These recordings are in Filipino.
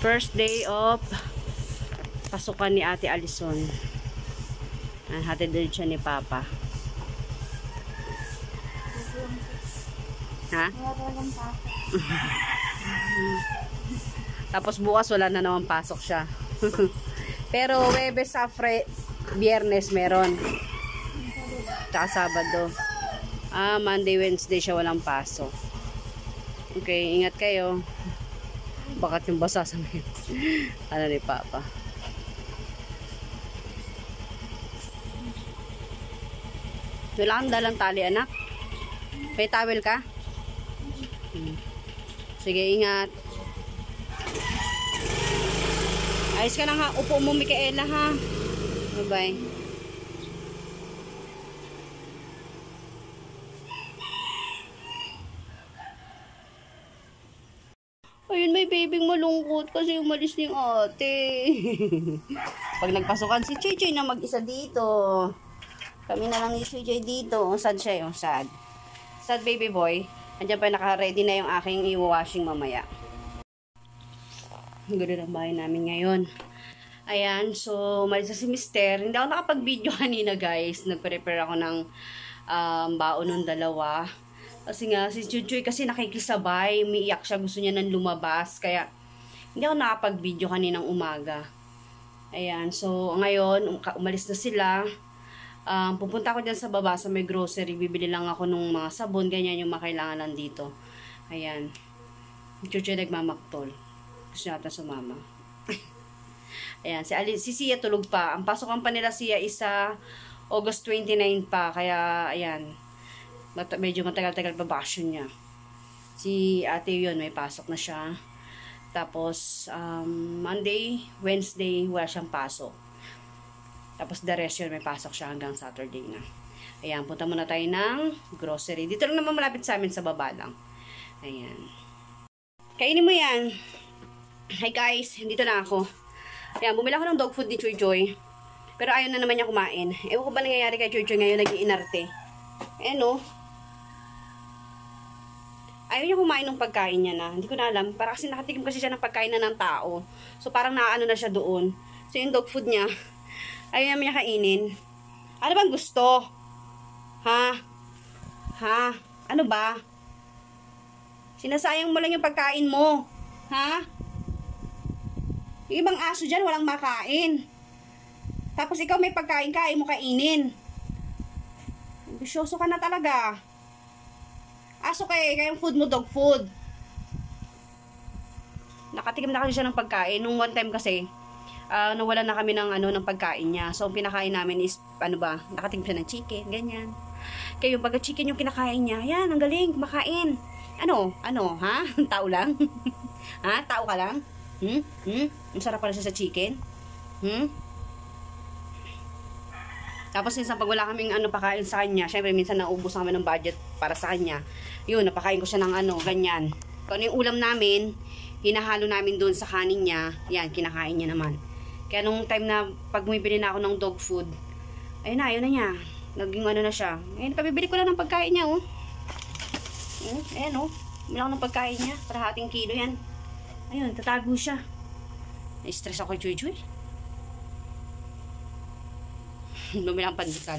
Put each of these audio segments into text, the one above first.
First day of pasukan ni Ate Alison. Hatid din siya ni Papa. Ha? Tapos bukas wala na naman pasok siya. Pero Webes, Biyernes meron. Tsaka Sabado. Monday, Wednesday siya walang pasok. Okay, ingat kayo. Bakit yung basa sa mga ano ni Papa. Wala kang dalang tali, anak? May towel ka? Sige, ingat. Ayos ka lang ha. Upo mo, Micaela, ha? Bye-bye. Ayun, may babing malungkot kasi umalis ni ate. Pag nagpasukan si Choy na mag-isa dito. Kami na lang ni Choy dito. Sad siya yung sad. Sad baby boy. Andiyan pa naka-ready na yung aking i-washing mamaya. Ang ganda ng bahay namin ngayon. Ayan, so umalis na si Mister. Hindi ako nakapag-video kanina guys. Nag-prepare ako ng baon ng dalawa. Kasi nga, si Chuchoy kasi nakikisabay, umiiyak siya, gusto niya nang lumabas, kaya hindi ako nakapag-video kaninang umaga. Ayan, so ngayon, umalis na sila. Pupunta ako dyan sa baba, sa may grocery, bibili lang ako ng mga sabon, ganyan yung makailangan nandito. Ayan, Chuchoy nagmamaktol. Gusto niya ata sumama. Ayan, si Sia tulog pa. Ang pasokan pa nila Sia isa August 29 pa, kaya ayan. Medyo matagal-tagal pa bakasyon niya. Si ate yun, may pasok na siya. Tapos, Monday, Wednesday, wala siyang pasok. Tapos, the rest yun, may pasok siya hanggang Saturday na. Ayan, punta muna tayo ng grocery. Dito lang naman malapit sa amin, sa baba lang. Ayan. Kainin mo yan. Hi guys, dito na ako. Ayan, bumili ako ng dog food ni Choy Choy. Pero ayaw na naman niya kumain. Ewan ko ba nangyayari kay Choy Choy ngayon, nag-iinarte. No? Ayaw niya kumain ng pagkain niya na. Hindi ko na alam. Para kasi nakatikim kasi siya ng pagkain na ng tao. So, parang naano na siya doon. So, yung dog food niya, ayaw naman niya kainin. Ano bang gusto? Ha? Ha? Ano ba? Sinasayang mo lang yung pagkain mo. Ha? Yung ibang aso dyan, walang makain. Tapos, ikaw may pagkain ka, ayaw mo kainin. Bisyoso ka na talaga. Aso kaya yung food mo, dog food. Nakatikim na kasi siya ng pagkain. Nung one time kasi, nawala na kami ng, ng pagkain niya. So, ang pinakain namin is, nakatikim siya ng chicken, ganyan. Kaya yung pagka-chicken yung kinakain niya, yan, ang galing, kumakain. Ano, ha? Tao lang? Ha? Tao ka lang? Ang sarap pala siya sa chicken? Tapos minsan pag wala kaming pakain sa kanya, syempre minsan naubos kami ng budget para sa kanya. Yun, napakain ko siya ng ganyan. Kung ano yung ulam namin, hinahalo namin doon sa kanin niya, yan, kinakain niya naman. Kaya nung time na pag bumibili na ako ng dog food, ayun na niya. Naging na siya. Ayun, kabibili ko lang ng pagkain niya, oh. Ayan, oh. Bili ako ng pagkain niya, para hating kilo yan. Ayun, tatago siya. Na-stress ako kay Chuy. Bumili akong pandesal.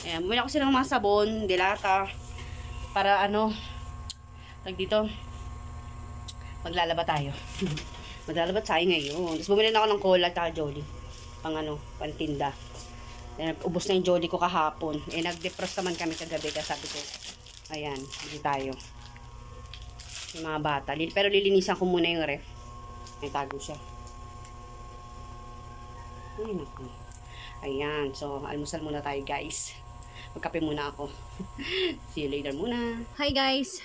Ayan, bumili ako sila ng mga sabon, dilata, para dito, maglalaba tayo. Maglalaba tayo ngayon. Tapos bumili na ako ng cola at Jolly. Pantinda. Ubus na yung Jolly ko kahapon. Nag-defrost naman kami kagabi, kaya sabi ko, ayan, hindi tayo. Yung mga bata. Pero lilinisan ko muna yung ref. May tago siya. Ay, naku. Ayan, so almusal muna tayo guys. Magkape muna ako. See you later muna. Hi guys!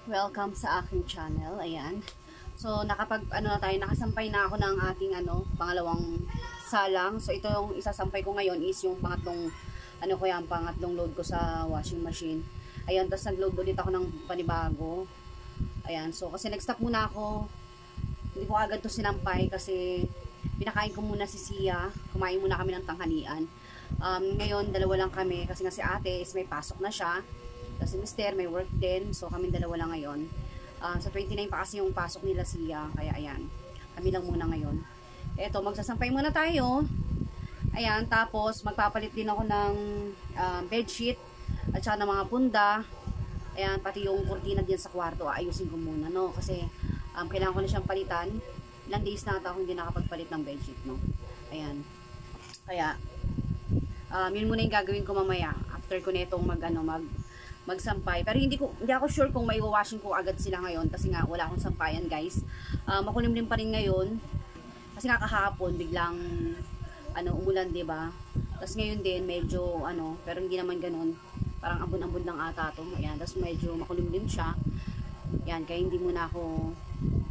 Welcome sa aking channel. Ayan. So nakasampay na ako ng ating pangalawang salang. So ito yung isasampay ko ngayon is yung pangatlong pangatlong load ko sa washing machine. Ayan, tapos nag-load ulit ako ng panibago. Ayan, so kasi nag-stop muna ako. Hindi ko agad to sinampay kasi pinakain ko muna si Sia. Kumain muna kami ng tanghalian. Ngayon, dalawa lang kami. Kasi nga si ate is may pasok na siya. Kasi Mister may work din. So, kami dalawa lang ngayon. Sa 29 pa kasi yung pasok nila Sia. Kaya, ayan. kami lang muna ngayon. Eto, magsasampay muna tayo. Ayan, tapos magpapalit din ako ng bedsheet at saka ng mga punda. Ayan, pati yung kurtina din sa kwarto, ayusin ko muna, no? Kasi kailangan ko na siyang palitan. Ilang days na ako hindi nakapagpalit ng bedsheet, no? Ayan. Kaya, yun muna yung gagawin ko mamaya after ko netong magsampay. Pero hindi ako sure kung may washing ko agad sila ngayon kasi nga wala akong sampayan, guys. Makulimlim pa rin ngayon kasi nga kahapon biglang umulan, 'di ba? Tapos ngayon din medyo pero hindi naman ganoon. Parang ambon-ambon lang ata 'to. Ayan, tapos medyo makulimlim siya. Yan, kaya hindi muna ako,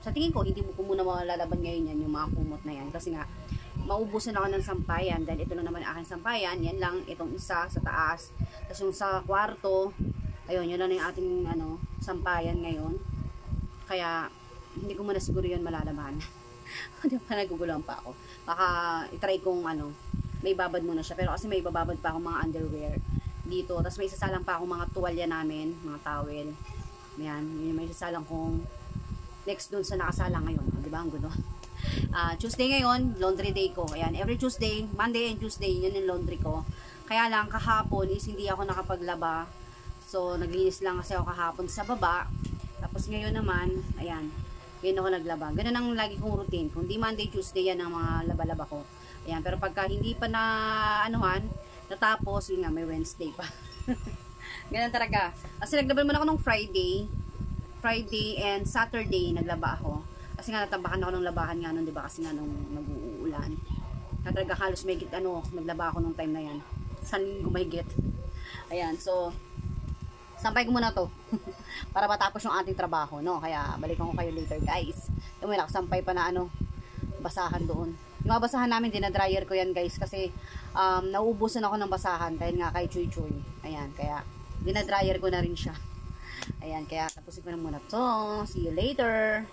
sa tingin ko hindi ko muna malalaban ngayon yan yung mga kumot na yan kasi nga maubusan ako ng sampayan dahil ito na naman ang aking sampayan. Yan lang, itong isa sa taas. Tapos yung sa kwarto, ayun, yun na yung ating sampayan ngayon. Kaya hindi ko muna siguro yun malalaman. Hindi pa nagugulang pa ako. Baka itry kong may babad muna siya. Pero kasi may bababad pa ako mga underwear dito. Tapos may isasalang pa ako mga tuwalya namin, mga towel. Ayan, yun may isasalang kong next dun sa nakasala ngayon. Di ba? Ang gulo. Tuesday ngayon, laundry day ko. Ayan, every Tuesday, Monday and Tuesday, yun yung laundry ko. Kaya lang, kahapon is hindi ako nakapaglaba. So, naglinis lang kasi ako kahapon sa baba. Tapos ngayon naman, ayan, ngayon ako naglaba. Ganun ang lagi kong routine. Kung di Monday, Tuesday, yan ang mga laba-laba ko. Ayan, pero pagka hindi pa natapos, yun nga, may Wednesday pa. Ganun talaga. Kasi naglaban muna ako nung Friday and Saturday, naglaba ako. Kasi nga natabakan ako ng labahan nga nun, 'di ba? Kasi nga nung nag-uulan. Talaga halos may naglaba ako nung time na 'yan. Isang linggo mahigit. Ayan, so sampay ko muna 'to. Para matapos yung ating trabaho, no? Kaya balikan ko kayo later, guys. Yung may nakasampay pa na basahan doon. Yung mga basahan namin, dinadryer ko yan, guys, kasi nauubusan ako ng basahan dahil nga kay Chuy Chuy. Ayan, kaya dinadryer ko na rin siya. Ayan, kaya tapusin ko na muna 'to. See you later.